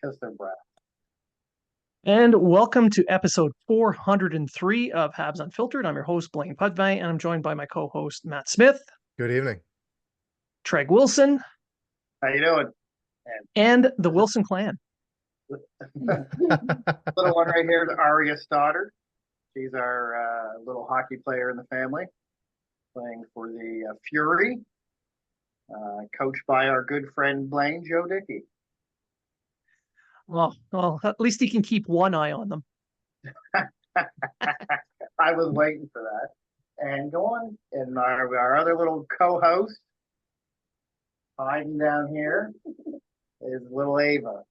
because they're brown. And welcome to episode 403 of Habs Unfiltered. I'm your host, Blain, and I'm joined by my co-host, Matt Smith. Good evening. Trege Wilson. How you doing? And the Wilson clan. Little one right here is Aria Stoddard. She's our little hockey player in the family, playing for the Fury, coached by our good friend Blain, Joe Dickey. Well, at least he can keep one eye on them. I was waiting for that. And go on, and our other little co-host, hiding down here, is little Ava.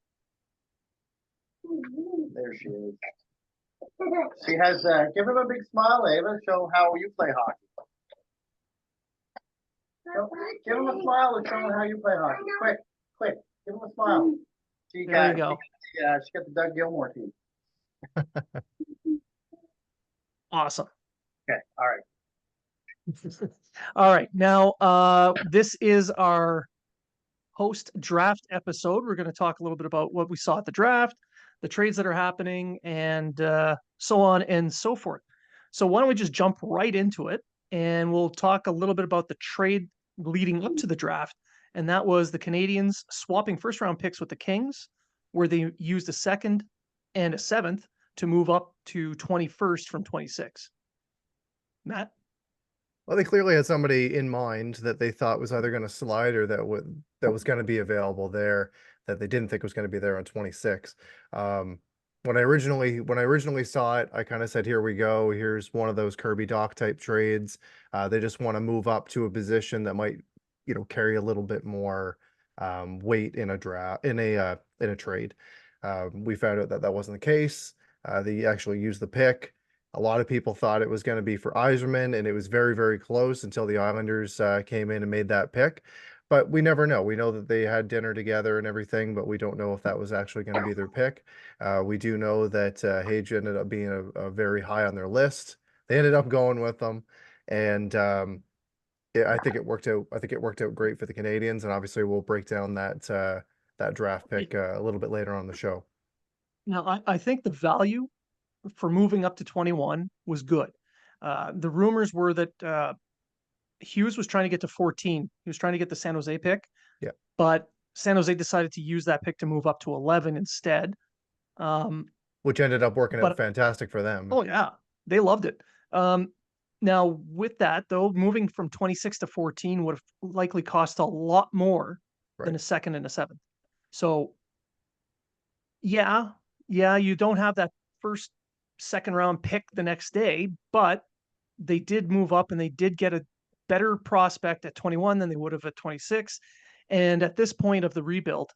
There she is. She has, give him a big smile, Ava. Show how you play hockey. Give him a smile and show him how you play hockey. Quick. Give him a smile. There you go. She got the Doug Gilmore teeth. Awesome. Okay, all right. All right. Now, this is our post-draft episode. We're going to talk a little bit about what we saw at the draft, the trades that are happening, and so on and so forth. So why don't we just jump right into it, and we'll talk a little bit about the trade leading up to the draft, and that was the Canadiens swapping first-round picks with the Kings, where they used a second and a seventh to move up to 21st from 26. Matt? Well, they clearly had somebody in mind that they thought was either going to slide or that was going to be available there that they didn't think was going to be there on 26. When I originally saw it, I kind of said, here we go. Here's one of those Kirby Doc type trades. They just want to move up to a position that might, carry a little bit more weight in a draft, in a trade. We found out that that wasn't the case. They actually used the pick. A lot of people thought it was going to be for Yzerman, and it was very, very close until the Islanders came in and made that pick. But we never know. We know that they had dinner together and everything, but we don't know if that was actually going to be their pick. We do know that Hage ended up being a very high on their list. They ended up going with them, and I think it worked out. I think it worked out great for the Canadiens, and obviously we'll break down that draft pick a little bit later on the show. Now, I think the value for moving up to 21 was good. The rumors were that Hughes was trying to get to 14. He was trying to get the San Jose pick. Yeah. But San Jose decided to use that pick to move up to 11 instead. Which ended up working out fantastic for them. Oh, yeah. They loved it. Now, with that, though, moving from 26 to 14 would have likely cost a lot more than a second and a seventh. So, yeah, you don't have that second round pick the next day, but they did move up and they did get a better prospect at 21 than they would have at 26. And at this point of the rebuild,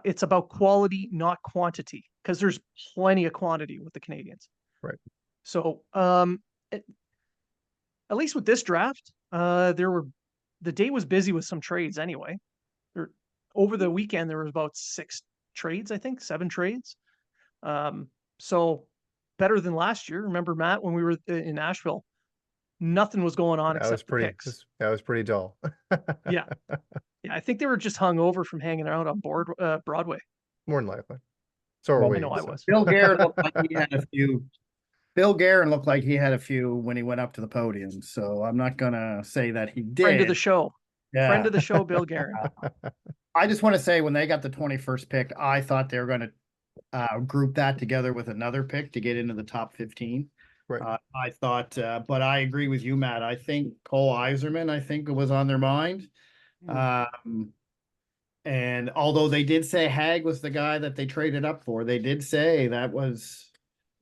it's about quality, not quantity, because there's plenty of quantity with the Canadiens. Right. So, at least with this draft, the day was busy with some trades anyway. Over the weekend, there was about 6 trades, I think, 7 trades. So better than last year. Remember, Matt, when we were in Nashville, nothing was going on except the picks. That was pretty dull. Yeah. I think they were just hung over from hanging out on Broadway. More than likely. So are we. I know I was. Bill Guerin looked like he had a few. Bill Guerin looked like he had a few when he went up to the podium. So I'm not gonna say that he did. Friend of the show. Yeah. Friend of the show, Bill Guerin. I just want to say when they got the 21st pick, I thought they were going to group that together with another pick to get into the top 15. Right. I thought, but I agree with you, Matt. I think Cole Yzerman, was on their mind. And although they did say Hage was the guy that they traded up for, they did say that was,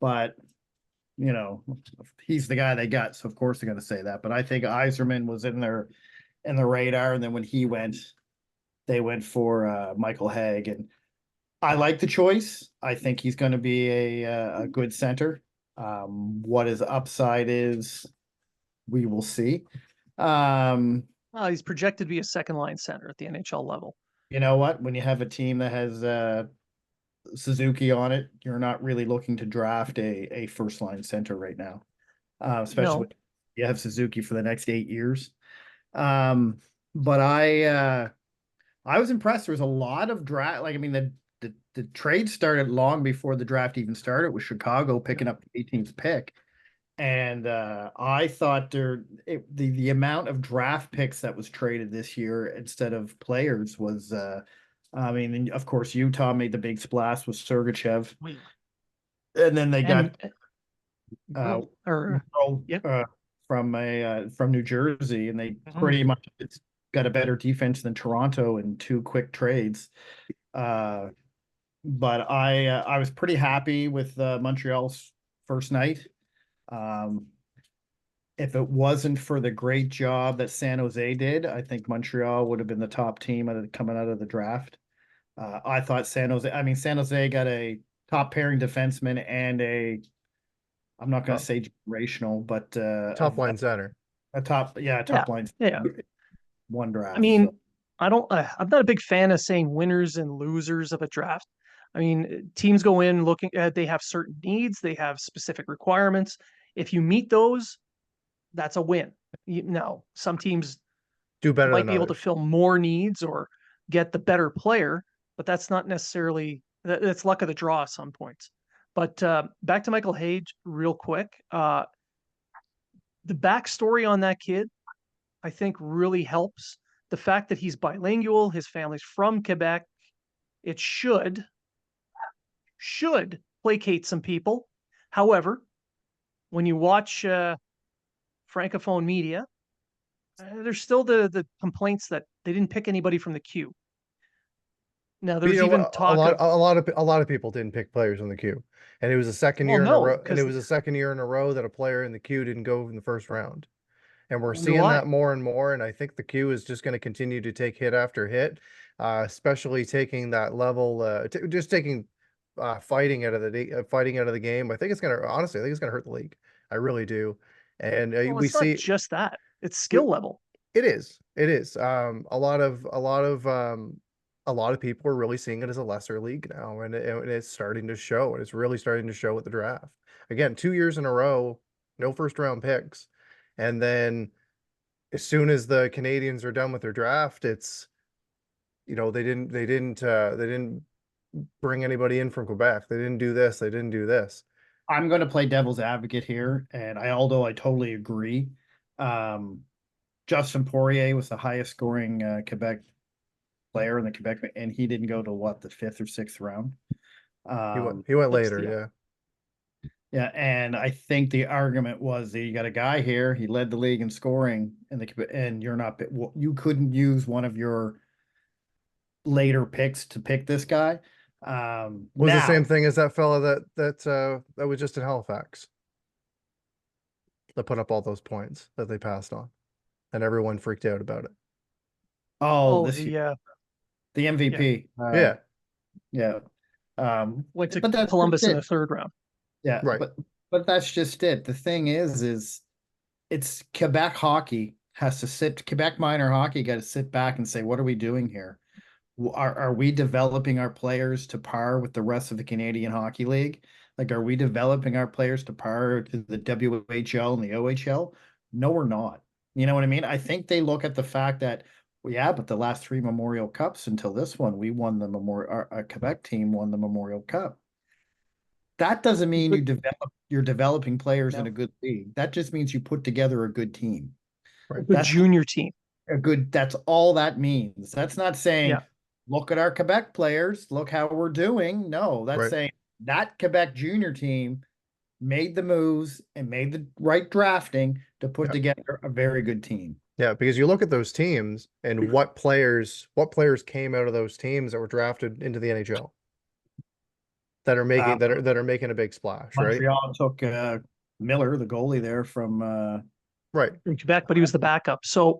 but he's the guy they got. So of course they're going to say that, but I think Yzerman was in the radar. And then when he went, they went for Michael Hage, and I like the choice. I think he's going to be a good center. What his upside is, we will see. He's projected to be a second line center at the NHL level. You know what? When you have a team that has Suzuki on it, you're not really looking to draft a first line center right now, especially when you have Suzuki for the next 8 years. But I was impressed. There was a lot of draft. The the trade started long before the draft even started, with Chicago picking up the 18th pick. And I thought the amount of draft picks that was traded this year instead of players was, I mean, and of course, Utah made the big splash with Sergachev, and then they got or yep. From New Jersey, and they pretty much got a better defense than Toronto in 2 quick trades. But I was pretty happy with Montreal's first night. If it wasn't for the great job that San Jose did, I think Montreal would have been the top team coming out of the draft. I thought San Jose got a top pairing defenseman and I'm not going to say generational, but top line center. Top line. Yeah. One draft. I mean, I'm not a big fan of saying winners and losers of a draft. I mean, teams go in looking at, they have certain needs, they have specific requirements. If you meet those, that's a win. Now, some teams do better, might be able to fill more needs or get the better player, but that's not necessarily, that's luck of the draw at some points. But back to Michael Hage real quick. The backstory on that kid, I think, really helps. The fact that he's bilingual, his family's from Quebec, it should placate some people. However, when you watch Francophone media, there's still the complaints that they didn't pick anybody from the Q. Now there's even talk a lot of people didn't pick players on the Q, and it was a second year in a row. And it was a second year in a row that a player in the Q didn't go in the first round. And we're seeing that more and more. And I think the Q is just going to continue to take hit after hit, especially taking that level, just taking fighting out of the game. I think it's going to, honestly, I think it's going to hurt the league. I really do. And we it's see not just that, it's skill level. It is. A lot of people are really seeing it as a lesser league now, and it's starting to show. And it's really starting to show with the draft. Again, 2 years in a row, no first round picks. And then as soon as the Canadians are done with their draft, it's, they didn't bring anybody in from Quebec. They didn't do this. They didn't do this. I'm going to play devil's advocate here. And although I totally agree, Justin Poirier was the highest scoring Quebec player in the Quebec, and he didn't go to the 5th or 6th round. He went later. Yeah. Yeah, and I think the argument was that you got a guy here, he led the league in scoring, and you couldn't use one of your later picks to pick this guy. Was the same thing as that fella that was just in Halifax that put up all those points that they passed on, and everyone freaked out about it. The MVP. Went to Columbus in the 3rd round. Yeah, right. But that's just it. The thing is it's Quebec hockey Quebec minor hockey got to sit back and say, what are we doing here? Are we developing our players to par with the rest of the Canadian Hockey League? Like, are we developing our players to par to the WHL and the OHL? No, we're not. You know what I mean? I think they look at the fact that, but the last 3 Memorial Cups until this one, we won the Memorial. Our Quebec team won the Memorial Cup. That doesn't mean you're developing players in a good league. That just means you put together a good team. Right. A junior team. That's all that means. That's not saying, look at our Quebec players, look how we're doing. No, that's saying that Quebec junior team made the moves and made the right drafting to put together a very good team. Yeah, because you look at those teams and what players came out of those teams that were drafted into the NHL. That are making a big splash, Montreal right? took Miller, the goalie there from from Quebec, but he was the backup. So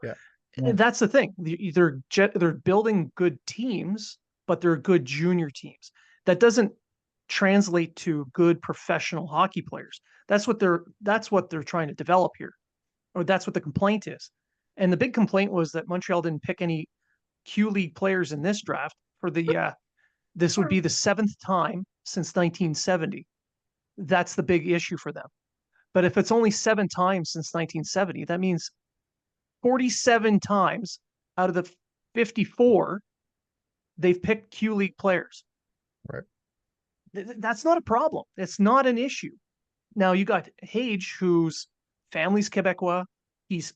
that's the thing. They're building good teams, but they're good junior teams. That doesn't translate to good professional hockey players. That's what they're trying to develop here, or that's what the complaint is. And the big complaint was that Montreal didn't pick any Q League players in this draft for the. This would be the 7th time since 1970. That's the big issue for them. But if it's only 7 times since 1970, that means 47 times out of the 54, they've picked Q League players. Right. That's not a problem. It's not an issue. Now you got Hage, whose family's Quebecois. He's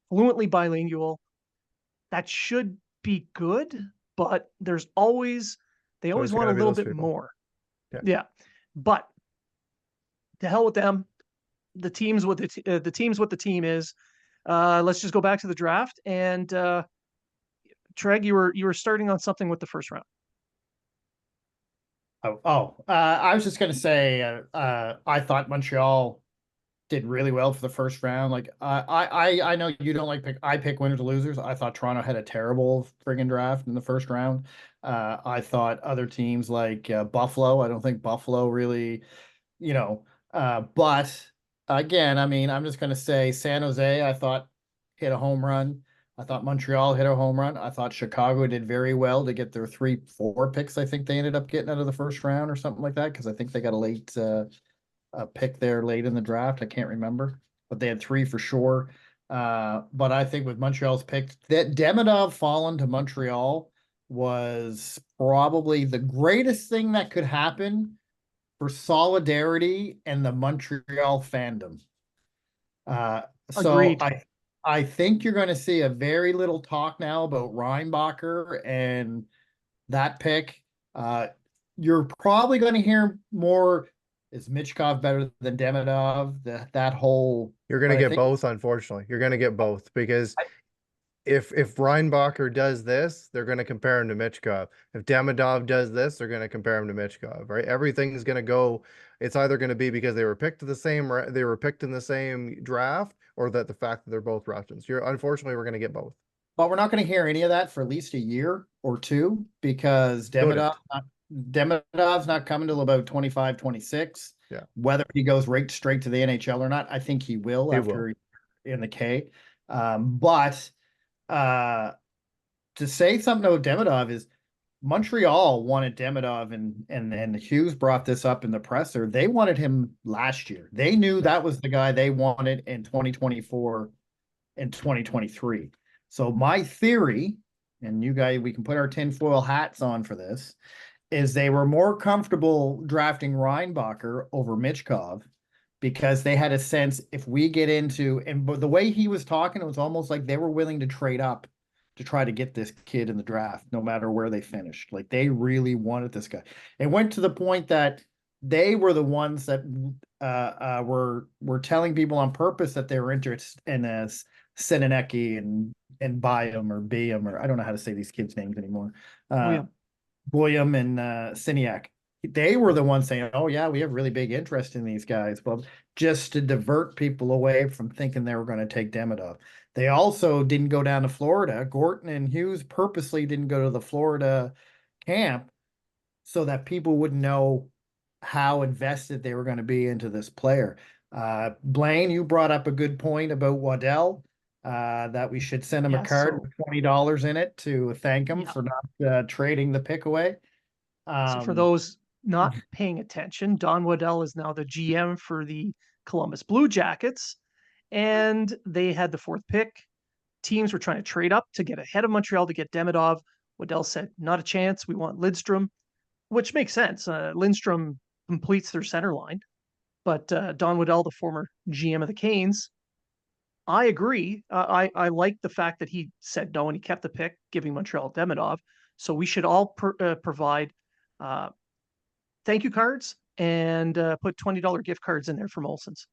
fluently bilingual. That should be good, but they So always it's want got a to be little those bit people. more. Yeah. Yeah. But to hell with them. The team's what the team's what the team is. Let's just go back to the draft. And Treg, you were starting on something with the first round. I was just gonna say, I thought Montreal did really well for the first round. Like, I know you don't like I pick winners or losers. I thought Toronto had a terrible friggin' draft in the first round. I thought other teams like Buffalo. I don't think Buffalo really, you know. But again, I mean, I'm just gonna say San Jose. I thought hit a home run. I thought Montreal hit a home run. I thought Chicago did very well to get their 3, 4 picks. I think they ended up getting out of the first round or something like that because I think they got a late pick there late in the draft. I can't remember, but they had 3 for sure. But I think with Montreal's pick, that Demidov falling to Montreal was probably the greatest thing that could happen for solidarity and the Montreal fandom. So Agreed. I think you're going to see a very little talk now about Reinbacher and that pick. You're probably going to hear more. Is Michkov better than Demidov? That whole. You're going to But I get think both, unfortunately. You're going to get both because I, if Reinbacher does this, they're going to compare him to Michkov. If Demidov does this, they're going to compare him to Michkov, right? Everything's going to go. It's either going to be because they were picked they were picked in the same draft, or that the fact that they're both Russians. Unfortunately, we're going to get both. but we're not going to hear any of that for at least a year or two because Couldn't. Demidov's not coming till about 25, 26. Yeah, Whether he goes right straight to the NHL or not, I think he will he will. after in the K. But uh, to say something about Demidov is Montreal wanted Demidov and Hughes brought this up in the presser. They wanted him last year. They knew Yeah. that was the guy they wanted in 2024 and 2023. So my theory, and you guys, we can put our tinfoil hats on for this, is they were more comfortable drafting Reinbacher over Michkov because they had a sense if we get into, and the way he was talking, it was almost like they were willing to trade up to try to get this kid in the draft, no matter where they finished. Like they really wanted this guy. It went to the point that they were the ones that were telling people on purpose that they were interested in Sinanecki and Byam or Biam, or I don't know how to say these kids' names anymore. William. William and Siniak. They were the ones saying, "Oh yeah, we have really big interest in these guys." Well, just to divert people away from thinking they were going to take Demidov. They also didn't go down to Florida. Gorton and Hughes purposely didn't go to the Florida camp so that people wouldn't know how invested they were going to be into this player. Blain, you brought up a good point about Waddell, that we should send him a Yeah, card so with $20 in it to thank him yeah. for not trading the pick away. So for those not paying attention, Don Waddell is now the GM for the Columbus Blue Jackets, and they had the 4th pick. Teams were trying to trade up to get ahead of Montreal to get Demidov. Waddell said, "Not a chance. We want Lidstrom," which makes sense. Lindstrom completes their center line, but Don Waddell, the former GM of the Canes, I agree. I like the fact that he said no and he kept the pick, giving Montreal Demidov. So we should all provide uh, thank you cards and put $20 gift cards in there for Molson's.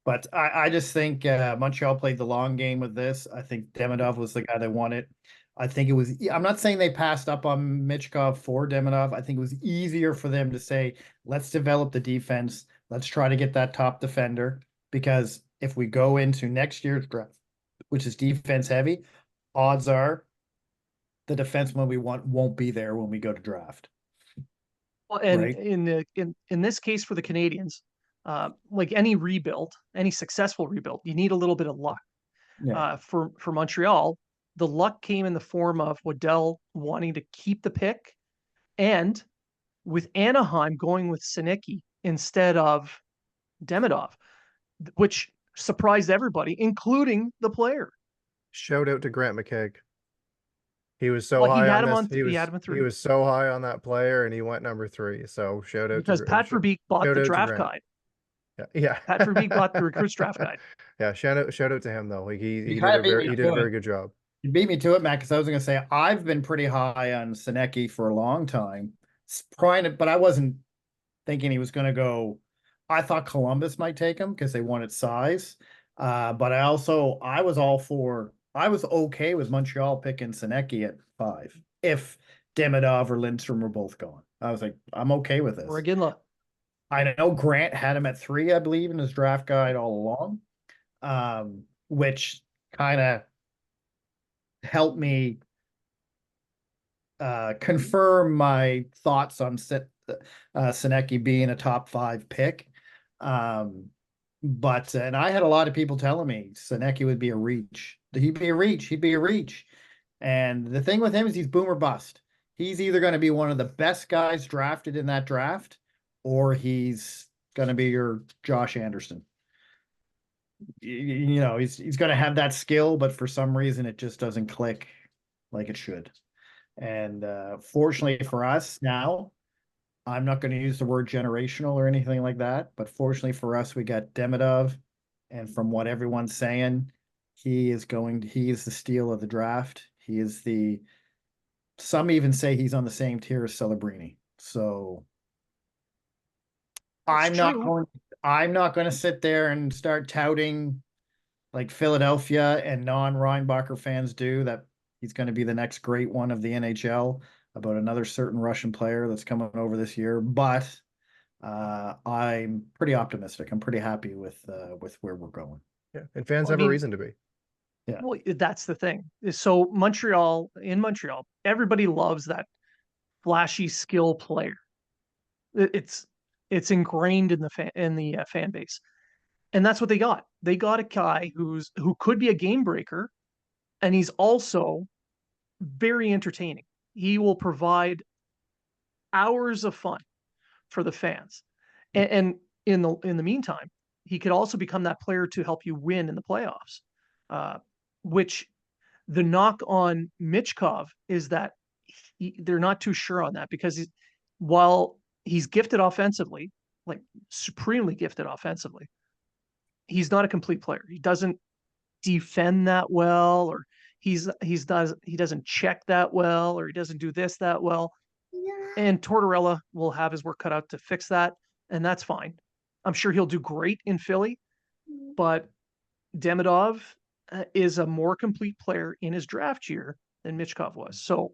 But I just think Montreal played the long game with this. I think Demidov was the guy they wanted. I think it was, I'm not saying they passed up on Michkov for Demidov. I think it was easier for them to say, let's develop the defense. Let's try to get that top defender. Because if we go into next year's draft, which is defense heavy, odds are the defenseman we want won't be there when we go to draft. Well, and Right. in this case for the Canadians, like any rebuild, any successful rebuild, you need a little bit of luck. Yeah. For Montreal, the luck came in the form of Waddell wanting to keep the pick, and with Anaheim going with Sinecki instead of Demidov, which surprised everybody, including the player. Shout out to Grant McKegg. He was so Well, he high had on him this. on. He had him in He 3 was so high on that player, and he went number 3. So because Pat Verbeek bought shout the out to draft Grant. guide. Yeah. Pat Verbeek bought the recruits draft guide. Yeah, shout out to him though. Like You he kind of beat me he did a to it. very good job. You beat me to it, Matt, because I was going to say I've been pretty high on Senecki for a long time, but I wasn't thinking he was going to go. I thought Columbus might take him because they wanted size. But I was okay with Montreal picking Senecki at 5 if Demidov or Lindstrom were both gone. I was like, I'm okay with this. Or Ginla. I know Grant had him at 3, I believe, in his draft guide all along, which kind of helped me confirm my thoughts on Senecki being a top 5 pick. And I had a lot of people telling me Senecki would be a reach. He'd be a reach. He'd be a reach. And the thing with him is he's boom or bust. He's either going to be one of the best guys drafted in that draft, or he's going to be your Josh Anderson. You know, he's going to have that skill, but for some reason it just doesn't click like it should. And fortunately for us now, I'm not going to use the word generational or anything like that, but fortunately for us, we got Demidov, and from what everyone's saying, he is the steal of the draft. Some even say he's on the same tier as Celebrini. So I'm not going to sit there and start touting like Philadelphia and non-Reinbacher fans do that he's going to be the next great one of the NHL about another certain Russian player that's coming over this year. But I'm pretty optimistic. I'm pretty happy with where we're going. Yeah, and fans have a reason to be. Yeah. Well, that's the thing. So in Montreal, everybody loves that flashy skill player. It's ingrained in the fan base, and that's what they got. They got a guy who could be a game breaker, and he's also very entertaining. He will provide hours of fun for the fans, and in the meantime, he could also become that player to help you win in the playoffs. Which the knock on Michkov is that they're not too sure on that because while he's gifted offensively, like supremely gifted offensively, he's not a complete player. He doesn't defend that well, or he doesn't check that well, or he doesn't do this that well. And Tortorella will have his work cut out to fix that, and that's fine. I'm sure he'll do great in Philly, but Demidov is a more complete player in his draft year than Michkov was. So,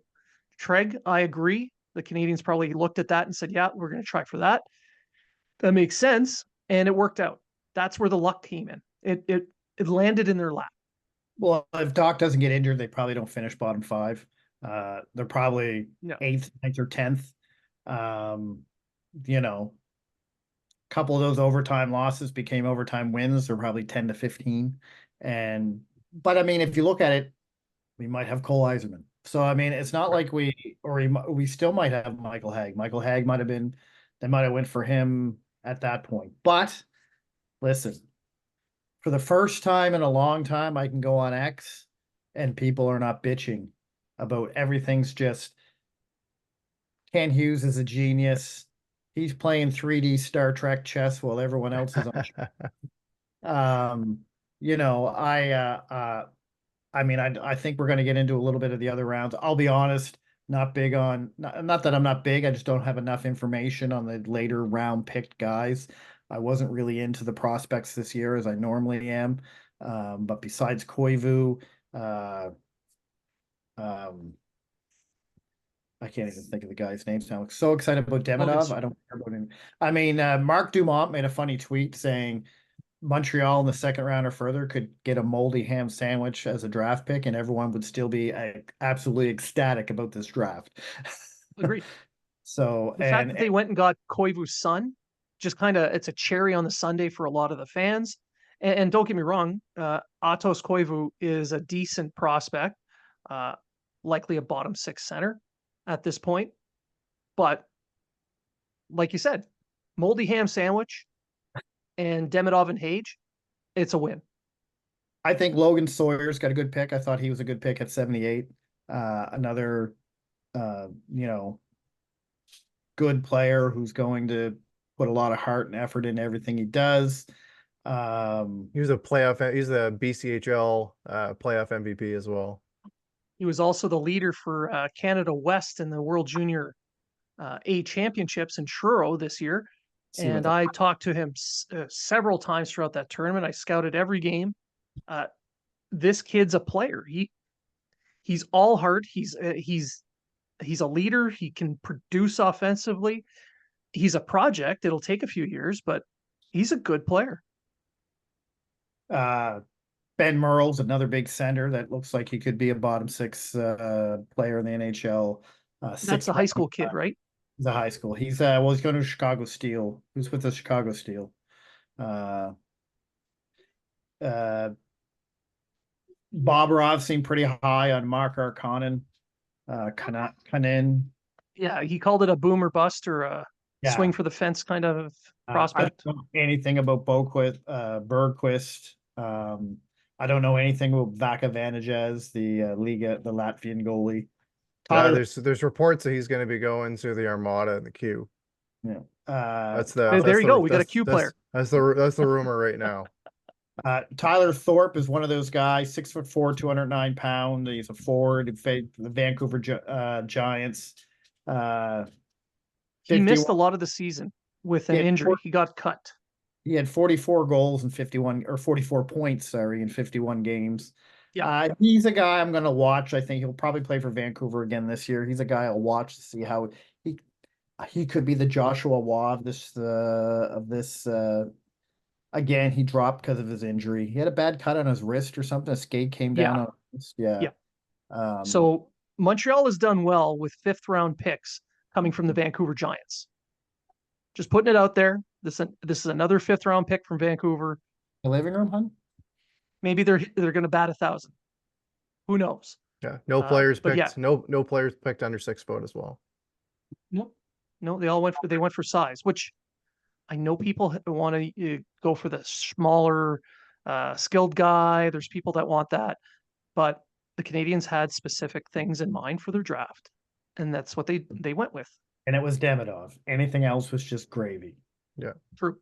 Trege, I agree. The Canadians probably looked at that and said, yeah, we're going to try for that. That makes sense. And it worked out. That's where the luck came in. It landed in their lap. Well, if Doc doesn't get injured, they probably don't finish bottom 5. They're probably 8th, 9th, or 10th. You know, a couple of those overtime losses became overtime wins. They're probably 10 to 15. But I mean, if you look at it, we might have Cole Eiserman. So I mean, it's not like we still might have Michael Hage. Michael Hage they might have went for him at that point. But listen, for the first time in a long time, I can go on X and people are not bitching about everything's just Ken Hughes is a genius. He's playing 3D Star Trek chess while everyone else is on. You know, I mean, I think we're going to get into a little bit of the other rounds. I'll be honest, not big on, not that I'm not big. I just don't have enough information on the later round picked guys. I wasn't really into the prospects this year as I normally am. But besides Koivu, I can't even think of the guy's names now. I'm so excited about Demidov. I don't care about him. I mean, Mark Dumont made a funny tweet saying Montreal in the second round or further could get a moldy ham sandwich as a draft pick, and everyone would still be absolutely ecstatic about this draft. Agreed. So the fact that they went and got Koivu's son, just kind of it's a cherry on the sundae for a lot of the fans. And don't get me wrong, Atos Koivu is a decent prospect, likely a bottom 6 center at this point. But like you said, moldy ham sandwich and Demidov and Hage, it's a win. I think Logan Sawyer's got a good pick. I thought he was a good pick at 78. another, good player who's going to put a lot of heart and effort in everything he does. He's a playoff. He's the BCHL playoff MVP as well. He was also the leader for Canada West in the World Junior A Championships in Truro this year. And I talked to him several times throughout that tournament. I scouted every game. This kid's a player. He's all heart. He's a leader. He can produce offensively. He's a project. It'll take a few years, but he's a good player. Ben Merle's another big center that looks like he could be a bottom six player in the NHL. That's a high school kid, right? He's a high school. He's he's going to Chicago Steel. Who's with the Chicago Steel? Bobrov's seemed pretty high on Mark Arkanen. Kanin. Yeah, he called it a boomer bust or a swing for the fence kind of prospect. I don't know anything about Bergquist. I don't know anything about Vaka Vanagez, the Latvian goalie. There's reports that he's going to be going to the Armada in the Q. Yeah. There you go. We got a Q player. That's the rumor right now. Tyler Thorpe is one of those guys, 6'4", 209 pounds. He's a forward. The Vancouver Giants. He missed a lot of the season with an injury. He got cut. He had 44 goals in 44 points, in 51 games. Yeah. He's a guy I'm going to watch. I think he'll probably play for Vancouver again this year. He's a guy I'll watch to see how he could be the Joshua Waugh of this. Again, he dropped because of his injury. He had a bad cut on his wrist or something. A skate came down on his wrist. Yeah. So Montreal has done well with 5th round picks coming from the Vancouver Giants. Just putting it out there. This is another 5th round pick from Vancouver. The living room, hun? Maybe they're going to bat 1,000. Who knows? Yeah. No players picked. Yeah. No players picked under 6 foot as well. No, they all went for size, which I know people want to go for the smaller, skilled guy. There's people that want that, but the Canadians had specific things in mind for their draft, and that's what they went with. And it was Demidov. Anything else was just gravy. Yeah, true.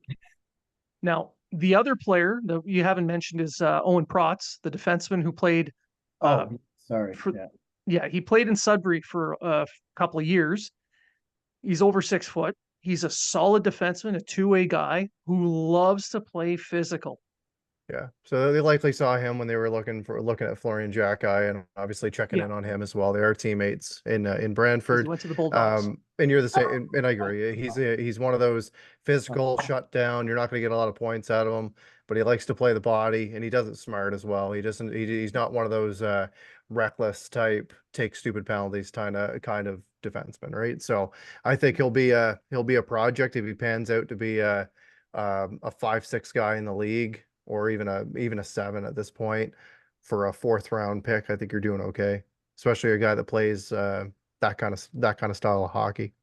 Now, the other player that you haven't mentioned is Owen Protz, the defenseman who played. He played in Sudbury for a couple of years. He's over 6 foot. He's a solid defenseman, a two-way guy who loves to play physical. Yeah. So they likely saw him when they were looking at Florian Jacki and obviously checking in on him as well. They are teammates in Brantford. He went to the Bulldogs. And you're the same. And I agree. He's one of those physical shut down. You're not going to get a lot of points out of him, but he likes to play the body and he does it smart as well. He's not one of those reckless type, take stupid penalties kind of defenseman, right? So I think he'll be a project if he pans out to be a 5'6" guy in the league, or even a 7 at this point for a 4th round pick. I think you're doing okay, especially a guy that plays that kind of style of hockey.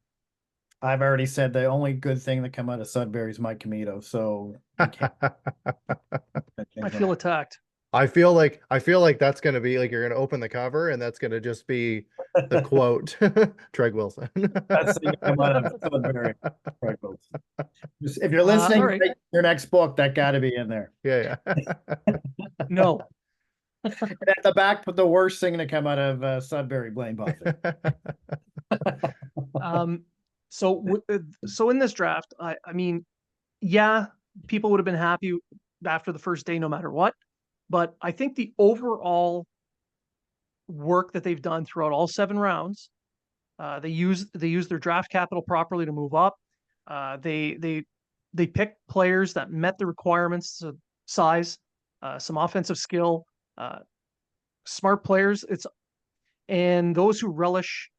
I've already said the only good thing that come out of Sudbury is Mike Demidov, so I feel attacked. I feel like that's going to be like, you're going to open the cover and that's going to just be the quote, Trege Wilson. That's the come out of Sudbury. Trege Wilson. If you're listening, right. Your next book, that got to be in there. Yeah. No. And at the back, put the worst thing to come out of Sudbury, Blain Buffett. So in this draft, I mean, yeah, people would have been happy after the first day, no matter what. But I think the overall work that they've done throughout all 7 rounds, they use their draft capital properly to move up. They picked players that met the requirements of size, some offensive skill, smart players. And those who relish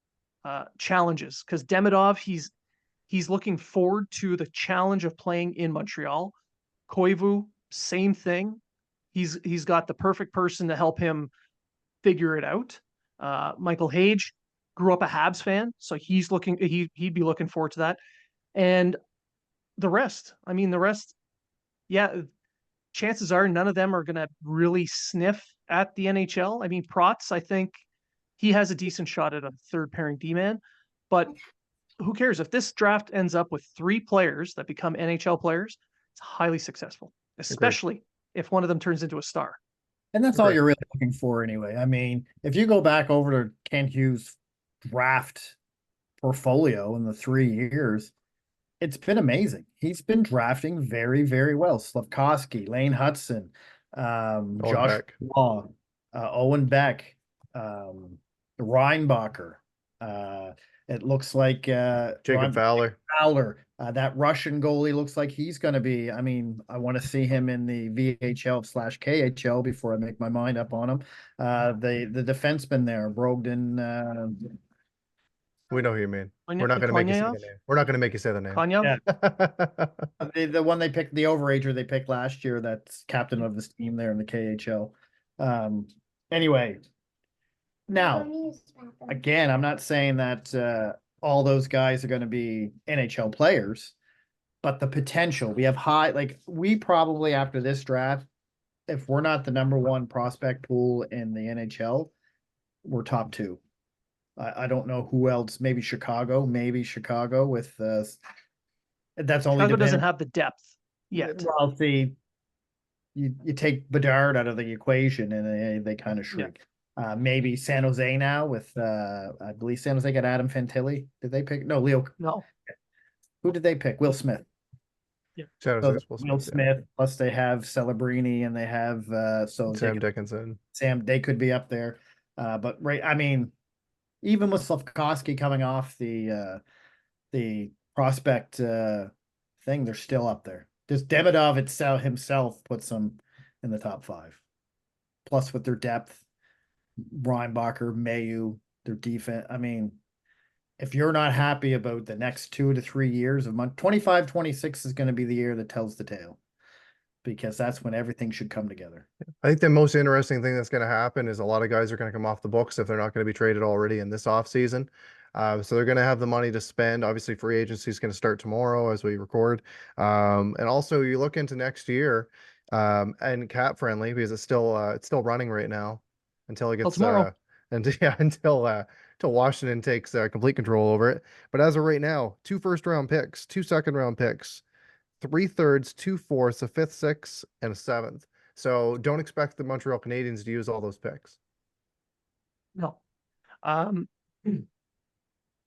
challenges, because Demidov, he's looking forward to the challenge of playing in Montreal. Koivu, same thing. He's got the perfect person to help him figure it out. Michael Hage grew up a Habs fan, so he'd be looking forward to that. And the rest, yeah, chances are none of them are going to really sniff at the NHL. I mean, Protz, I think he has a decent shot at a third pairing D-man, but who cares if this draft ends up with 3 players that become NHL players? It's highly successful, especially if one of them turns into a star. And that's all you're really looking for anyway. I mean, if you go back over to Ken Hughes' draft portfolio in the 3 years, it's been amazing. He's been drafting very, very well. Slafkovsky, Lane Hudson, Josh Beck. Law, Owen Beck, Reinbacher. It looks like Jacob Fowler. That Russian goalie looks like he's going to be. I mean, I want to see him in the VHL/KHL before I make my mind up on him. The defenseman there, Brogdon. We know who you mean. We're not going to make you say the name. We're not going to make you say the name. Konyev? Yeah. The one they picked, the overager they picked last year, that's captain of this team there in the KHL. Anyway, now, again, I'm not saying that all those guys are going to be NHL players, but the potential, we have high, like we probably after this draft, if we're not the #1 prospect pool in the NHL, we're top 2. I don't know who else. Maybe Chicago with that's only Chicago doesn't have the depth yet. Well, see, you take Bedard out of the equation and they kind of shrink. Yeah. Maybe San Jose now with I believe San Jose got Adam Fantilli. Did they pick? No, Leo. No. Who did they pick? Will Smith. Yeah. So Will Smith. Plus they have Celebrini and they have Sam Dickinson. They could be up there. But right, I mean, even with Slafkovsky coming off the prospect thing, they're still up there. Just Demidov himself puts them in the top 5. Plus with their depth, Reinbacher, Mayu, their defense. I mean, if you're not happy about the next 2 to 3 years of 25-26 is going to be the year that tells the tale, because that's when everything should come together. I think the most interesting thing that's going to happen is a lot of guys are going to come off the books if they're not going to be traded already in this offseason. So they're going to have the money to spend. Obviously, free agency is going to start tomorrow as we record. And also, you look into next year and cap friendly, because it's still running right now until it gets until Washington takes complete control over it. But as of right now, 2 first-round picks, 2 second-round picks, 3 thirds, 2 fourths, a 5th, 6th, and a 7th. So don't expect the Montreal Canadiens to use all those picks. No.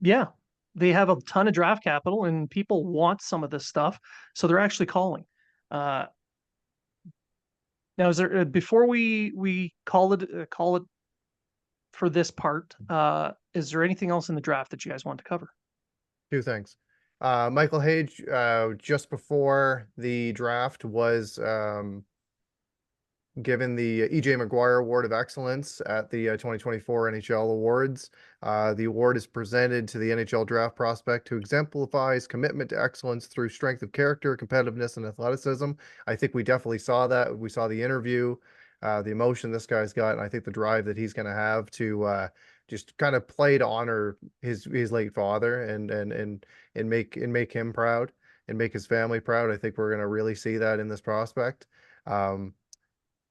Yeah, they have a ton of draft capital and people want some of this stuff. So they're actually calling. Now, is there, before we call it for this part, is there anything else in the draft that you guys want to cover? 2 things. Michael Hage, just before the draft, was given the E.J. McGuire Award of Excellence at the 2024 NHL Awards. The award is presented to the NHL draft prospect who exemplifies commitment to excellence through strength of character, competitiveness, and athleticism. I think we definitely saw that. We saw the interview, the emotion this guy's got, and I think the drive that he's going to have to just kind of play to honor his late father and make him proud and make his family proud. I think we're going to really see that in this prospect.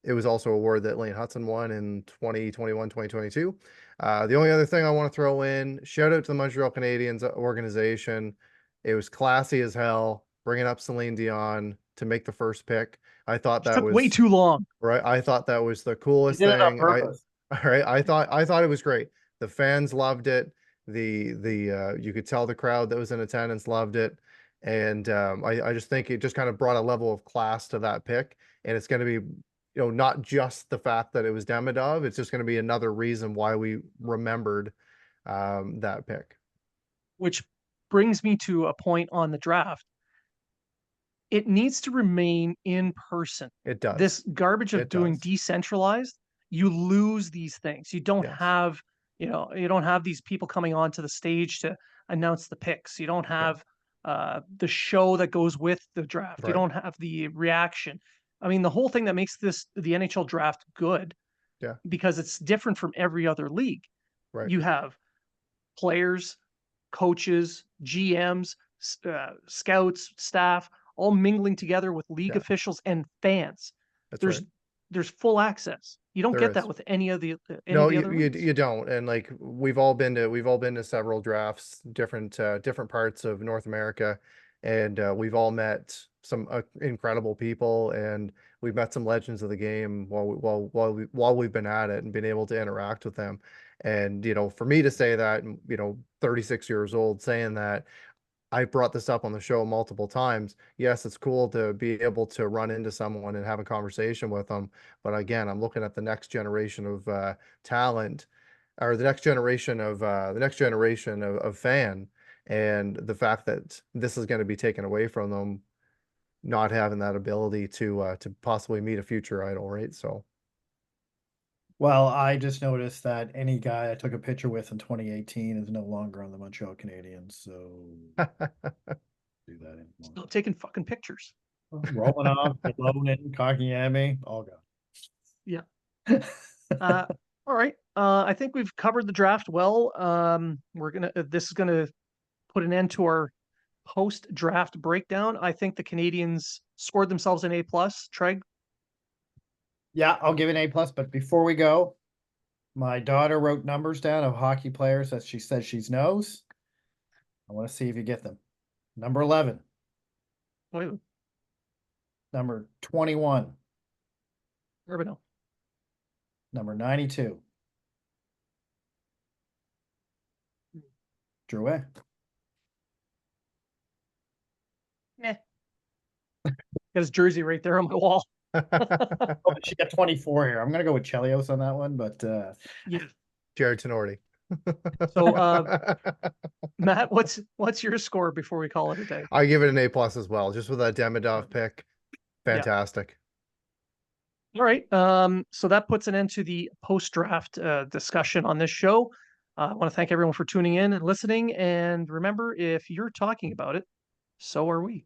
It was also a award that Lane Hudson won in 2021, 2022. The only other thing I want to throw in, shout out to the Montreal Canadiens organization. It was classy as hell, bringing up Celine Dion to make the first pick. I thought that was way too long. Right. I thought that was the coolest thing. I thought it was great. The fans loved it. You could tell the crowd that was in attendance loved it. And I just think it just kind of brought a level of class to that pick. And it's going to be, not just the fact that it was Demidov, it's just going to be another reason why we remembered that pick. Which brings me to a point on the draft. It needs to remain in person. It does. This garbage of doing decentralized, you lose these things. You don't have, you don't have these people coming onto the stage to announce the picks. You don't have the show that goes with the draft. You don't have the reaction. I mean, the whole thing that makes the NHL draft good, because it's different from every other league. Right. You have players, coaches, GMs, scouts, staff, all mingling together with league officials and fans. There's full access. You don't There get is. that with any of the No, other you leagues. you don't. And like we've all been to several drafts, different parts of North America, and we've all met some incredible people, and we've met some legends of the game while we've been at it and been able to interact with them. And for me to say that, 36 years old, saying that, I brought this up on the show multiple times. Yes, it's cool to be able to run into someone and have a conversation with them. But again, I'm looking at the next generation of talent, or the next generation of fan, and the fact that this is going to be taken away from them, not having that ability to possibly meet a future idol, right? So Well, I just noticed that any guy I took a picture with in 2018 is no longer on the Montreal Canadiens, so do that anymore. Still taking fucking pictures. Romanov, Lonin, Kakiyami, all gone. Yeah. All right. I think we've covered the draft well. This is gonna put an end to our post-draft breakdown. I think the Canadians scored themselves an A+. Treg? Yeah, I'll give it an A+, but before we go, my daughter wrote numbers down of hockey players that she says she knows. I want to see if you get them. Number 11. Wait, Number 21. Urbano. Number 92. Drouet. Got his jersey right there on my wall. Oh, she got 24 here. I'm gonna go with Chelios on that one, but Yeah. Jared Tenorti. So, Matt, what's your score before we call it a day? I give it an A+ as well, just with that Demidov pick. Yeah. Fantastic. All right. So that puts an end to the post-draft discussion on this show. I want to thank everyone for tuning in and listening. And remember, if you're talking about it, so are we.